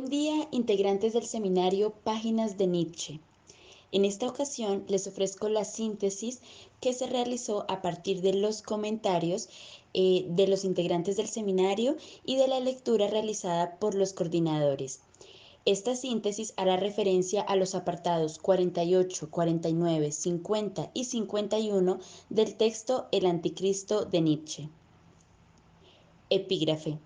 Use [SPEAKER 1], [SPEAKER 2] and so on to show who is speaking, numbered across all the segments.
[SPEAKER 1] Buen día, integrantes del seminario Páginas de Nietzsche. En esta ocasión les ofrezco la síntesis que se realizó a partir de los comentarios de los integrantes del seminario y de la lectura realizada por los coordinadores. Esta síntesis hará referencia a los apartados 48, 49, 50 y 51 del texto El Anticristo de Nietzsche. Epígrafe.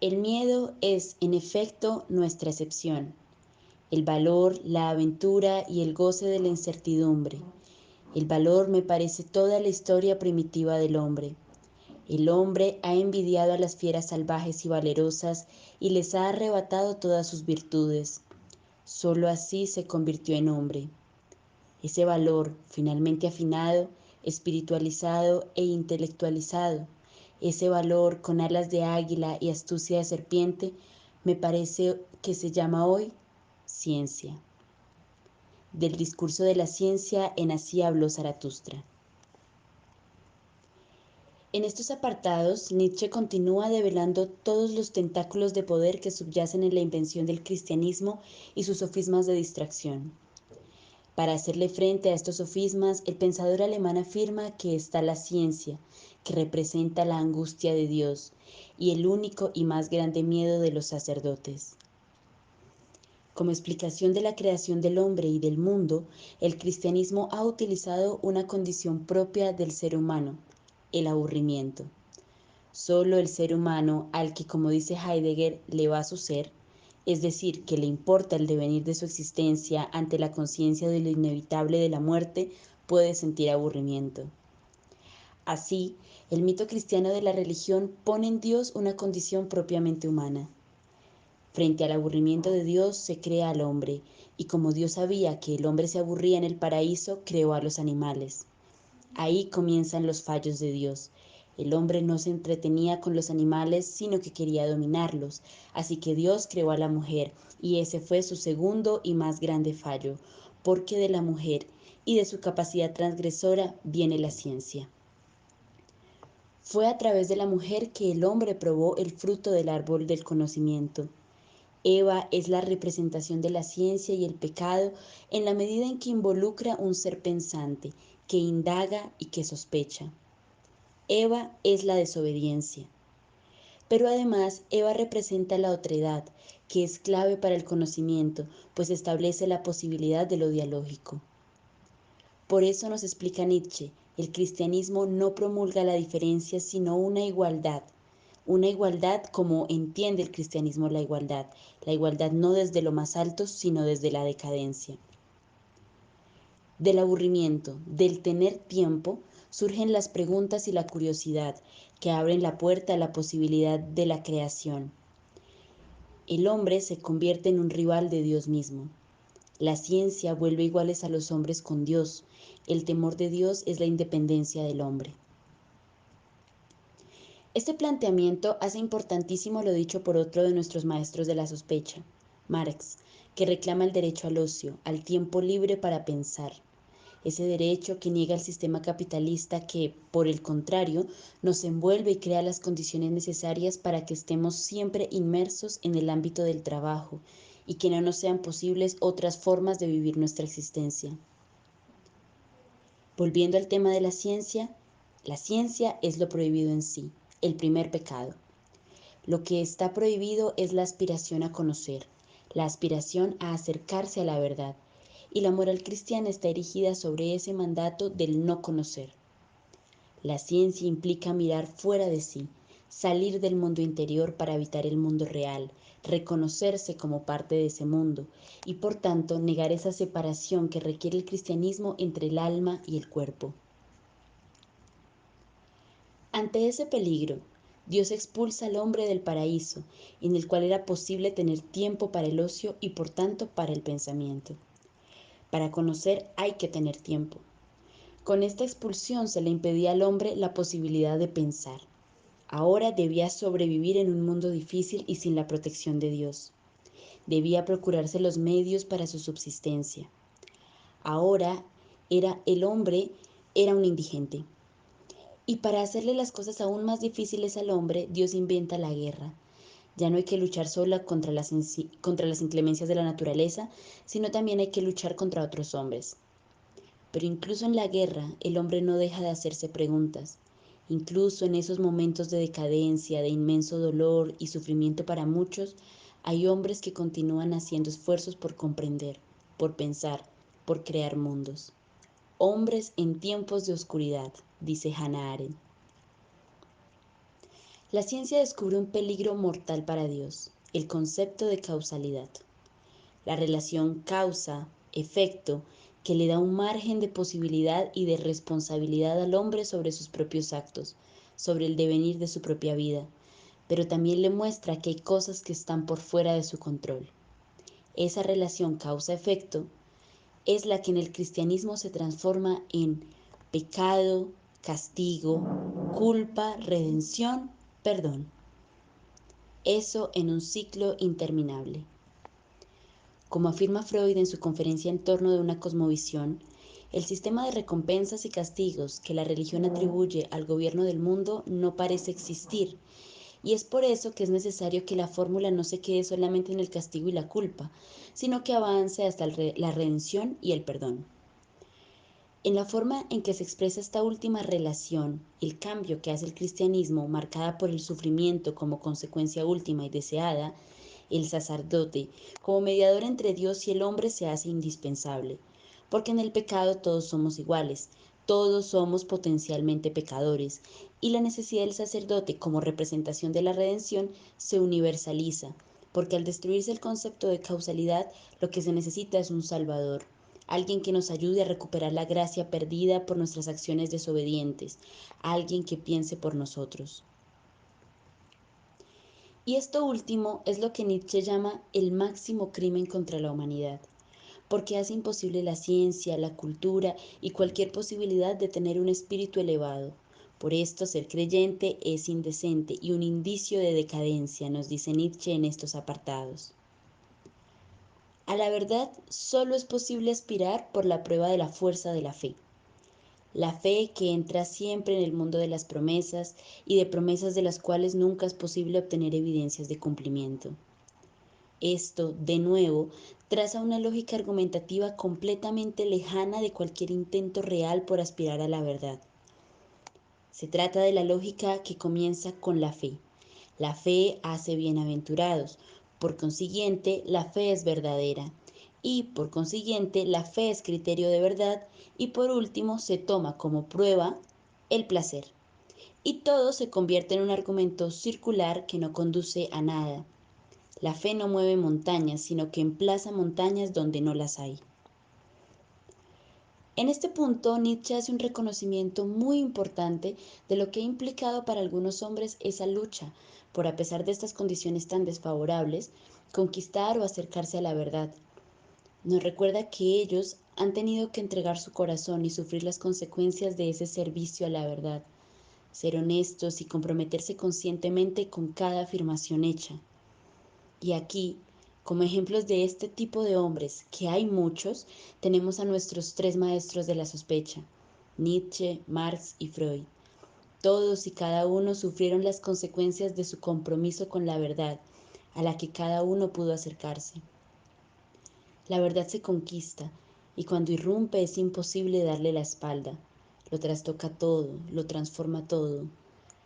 [SPEAKER 1] El miedo es, en efecto, nuestra excepción. El valor, la aventura y el goce de la incertidumbre. El valor me parece toda la historia primitiva del hombre. El hombre ha envidiado a las fieras salvajes y valerosas y les ha arrebatado todas sus virtudes. Solo así se convirtió en hombre. Ese valor, finalmente afinado, espiritualizado e intelectualizado, ese valor con alas de águila y astucia de serpiente, me parece que se llama hoy ciencia. Del discurso de la ciencia en Así habló Zaratustra. En estos apartados, Nietzsche continúa develando todos los tentáculos de poder que subyacen en la invención del cristianismo y sus sofismas de distracción. Para hacerle frente a estos sofismas, el pensador alemán afirma que está la ciencia, que representa la angustia de Dios y el único y más grande miedo de los sacerdotes. Como explicación de la creación del hombre y del mundo, el cristianismo ha utilizado una condición propia del ser humano, el aburrimiento. Solo el ser humano, al que, como dice Heidegger, le va su ser, es decir, que le importa el devenir de su existencia ante la conciencia de lo inevitable de la muerte, puede sentir aburrimiento. Así, el mito cristiano de la religión pone en Dios una condición propiamente humana. Frente al aburrimiento de Dios se crea al hombre, y como Dios sabía que el hombre se aburría en el paraíso, creó a los animales. Ahí comienzan los fallos de Dios. El hombre no se entretenía con los animales, sino que quería dominarlos. Así que Dios creó a la mujer, y ese fue su segundo y más grande fallo, porque de la mujer y de su capacidad transgresora viene la ciencia. Fue a través de la mujer que el hombre probó el fruto del árbol del conocimiento. Eva es la representación de la ciencia y el pecado en la medida en que involucra un ser pensante, que indaga y que sospecha. Eva es la desobediencia. Pero además, Eva representa la otredad, que es clave para el conocimiento, pues establece la posibilidad de lo dialógico. Por eso nos explica Nietzsche, el cristianismo no promulga la diferencia, sino una igualdad como entiende el cristianismo la igualdad no desde lo más alto, sino desde la decadencia. Del aburrimiento, del tener tiempo, surgen las preguntas y la curiosidad, que abren la puerta a la posibilidad de la creación. El hombre se convierte en un rival de Dios mismo. La ciencia vuelve iguales a los hombres con Dios. El temor de Dios es la independencia del hombre. Este planteamiento hace importantísimo lo dicho por otro de nuestros maestros de la sospecha, Marx, que reclama el derecho al ocio, al tiempo libre para pensar. Ese derecho que niega el sistema capitalista que, por el contrario, nos envuelve y crea las condiciones necesarias para que estemos siempre inmersos en el ámbito del trabajo y que no nos sean posibles otras formas de vivir nuestra existencia. Volviendo al tema de la ciencia es lo prohibido en sí, el primer pecado. Lo que está prohibido es la aspiración a conocer, la aspiración a acercarse a la verdad, y la moral cristiana está erigida sobre ese mandato del no conocer. La ciencia implica mirar fuera de sí, salir del mundo interior para habitar el mundo real, reconocerse como parte de ese mundo y por tanto negar esa separación que requiere el cristianismo entre el alma y el cuerpo. Ante ese peligro, Dios expulsa al hombre del paraíso, en el cual era posible tener tiempo para el ocio y por tanto para el pensamiento. Para conocer hay que tener tiempo. Con esta expulsión se le impedía al hombre la posibilidad de pensar. Ahora debía sobrevivir en un mundo difícil y sin la protección de Dios. Debía procurarse los medios para su subsistencia. Ahora el hombre era un indigente. Y para hacerle las cosas aún más difíciles al hombre, Dios inventa la guerra. Ya no hay que luchar sola contra las inclemencias de la naturaleza, sino también hay que luchar contra otros hombres. Pero incluso en la guerra, el hombre no deja de hacerse preguntas. Incluso en esos momentos de decadencia, de inmenso dolor y sufrimiento para muchos, hay hombres que continúan haciendo esfuerzos por comprender, por pensar, por crear mundos. Hombres en tiempos de oscuridad, dice Hannah Arendt. La ciencia descubre un peligro mortal para Dios, el concepto de causalidad. La relación causa-efecto que le da un margen de posibilidad y de responsabilidad al hombre sobre sus propios actos, sobre el devenir de su propia vida, pero también le muestra que hay cosas que están por fuera de su control. Esa relación causa-efecto es la que en el cristianismo se transforma en pecado, castigo, culpa, redención, perdón. Eso en un ciclo interminable. Como afirma Freud en su conferencia En torno de una cosmovisión, el sistema de recompensas y castigos que la religión atribuye al gobierno del mundo no parece existir, y es por eso que es necesario que la fórmula no se quede solamente en el castigo y la culpa, sino que avance hasta la redención y el perdón. En la forma en que se expresa esta última relación, el cambio que hace el cristianismo, marcada por el sufrimiento como consecuencia última y deseada, el sacerdote, como mediador entre Dios y el hombre, se hace indispensable, porque en el pecado todos somos iguales, todos somos potencialmente pecadores, y la necesidad del sacerdote como representación de la redención se universaliza, porque al destruirse el concepto de causalidad, lo que se necesita es un Salvador, alguien que nos ayude a recuperar la gracia perdida por nuestras acciones desobedientes, alguien que piense por nosotros. Y esto último es lo que Nietzsche llama el máximo crimen contra la humanidad, porque hace imposible la ciencia, la cultura y cualquier posibilidad de tener un espíritu elevado. Por esto ser creyente es indecente y un indicio de decadencia, nos dice Nietzsche en estos apartados. A la verdad solo es posible aspirar por la prueba de la fuerza de la fe. La fe que entra siempre en el mundo de las promesas y de promesas de las cuales nunca es posible obtener evidencias de cumplimiento. Esto, de nuevo, traza una lógica argumentativa completamente lejana de cualquier intento real por aspirar a la verdad. Se trata de la lógica que comienza con la fe. La fe hace bienaventurados, por consiguiente, la fe es verdadera. Y, por consiguiente, la fe es criterio de verdad y, por último, se toma como prueba el placer. Y todo se convierte en un argumento circular que no conduce a nada. La fe no mueve montañas, sino que emplaza montañas donde no las hay. En este punto, Nietzsche hace un reconocimiento muy importante de lo que ha implicado para algunos hombres esa lucha por, a pesar de estas condiciones tan desfavorables, conquistar o acercarse a la verdad. Nos recuerda que ellos han tenido que entregar su corazón y sufrir las consecuencias de ese servicio a la verdad, ser honestos y comprometerse conscientemente con cada afirmación hecha. Y aquí, como ejemplos de este tipo de hombres, que hay muchos, tenemos a nuestros tres maestros de la sospecha, Nietzsche, Marx y Freud. Todos y cada uno sufrieron las consecuencias de su compromiso con la verdad, a la que cada uno pudo acercarse. La verdad se conquista, y cuando irrumpe es imposible darle la espalda. Lo trastoca todo, lo transforma todo.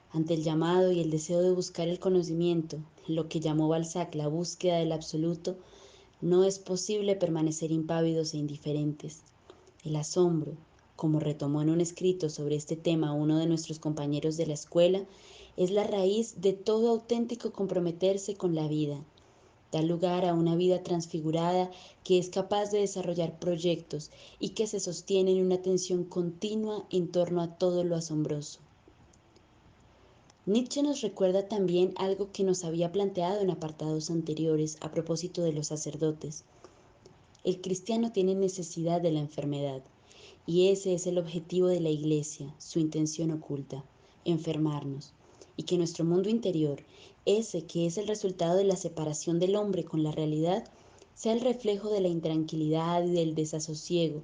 [SPEAKER 1] Ante el llamado y el deseo de buscar el conocimiento, lo que llamó Balzac la búsqueda del absoluto, no es posible permanecer impávidos e indiferentes. El asombro, como retomó en un escrito sobre este tema uno de nuestros compañeros de la escuela, es la raíz de todo auténtico comprometerse con la vida. Da lugar a una vida transfigurada que es capaz de desarrollar proyectos y que se sostiene en una atención continua en torno a todo lo asombroso. Nietzsche nos recuerda también algo que nos había planteado en apartados anteriores a propósito de los sacerdotes. El cristiano tiene necesidad de la enfermedad, y ese es el objetivo de la Iglesia, su intención oculta, enfermarnos, y que nuestro mundo interior, ese que es el resultado de la separación del hombre con la realidad, sea el reflejo de la intranquilidad y del desasosiego,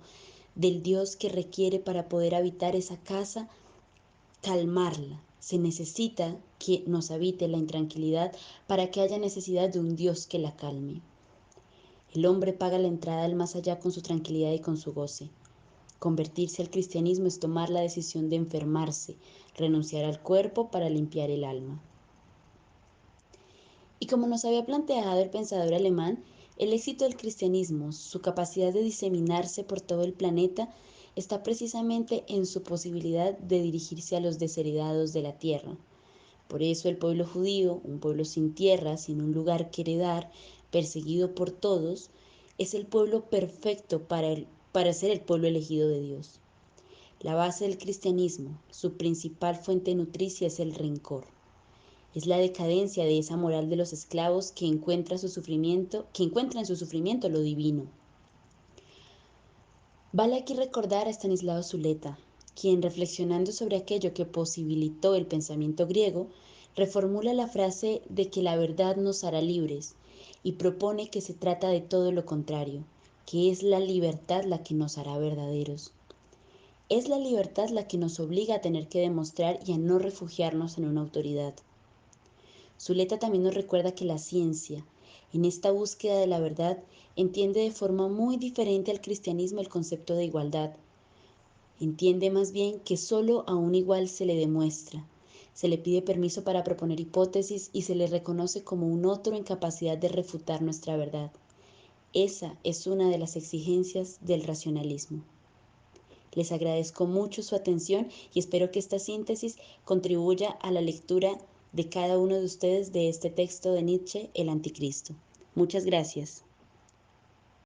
[SPEAKER 1] del Dios que requiere para poder habitar esa casa, calmarla, Se necesita que nos habite la intranquilidad para que haya necesidad de un Dios que la calme. El hombre paga la entrada al más allá con su tranquilidad y con su goce. Convertirse al cristianismo es tomar la decisión de enfermarse, renunciar al cuerpo para limpiar el alma. Y como nos había planteado el pensador alemán, el éxito del cristianismo, su capacidad de diseminarse por todo el planeta, está precisamente en su posibilidad de dirigirse a los desheredados de la tierra. Por eso el pueblo judío, un pueblo sin tierra, sin un lugar que heredar, perseguido por todos, es el pueblo perfecto para ser el pueblo elegido de Dios. La base del cristianismo, su principal fuente nutricia es el rencor. Es la decadencia de esa moral de los esclavos que encuentra en su sufrimiento lo divino. Vale aquí recordar a Estanislao Zuleta, quien reflexionando sobre aquello que posibilitó el pensamiento griego, reformula la frase de que la verdad nos hará libres y propone que se trata de todo lo contrario, que es la libertad la que nos hará verdaderos. Es la libertad la que nos obliga a tener que demostrar y a no refugiarnos en una autoridad. Zuleta también nos recuerda que la ciencia, en esta búsqueda de la verdad, entiende de forma muy diferente al cristianismo el concepto de igualdad. Entiende más bien que solo a un igual se le demuestra, se le pide permiso para proponer hipótesis y se le reconoce como un otro en capacidad de refutar nuestra verdad. Esa es una de las exigencias del racionalismo. Les agradezco mucho su atención y espero que esta síntesis contribuya a la lectura de cada uno de ustedes de este texto de Nietzsche, El Anticristo. Muchas gracias.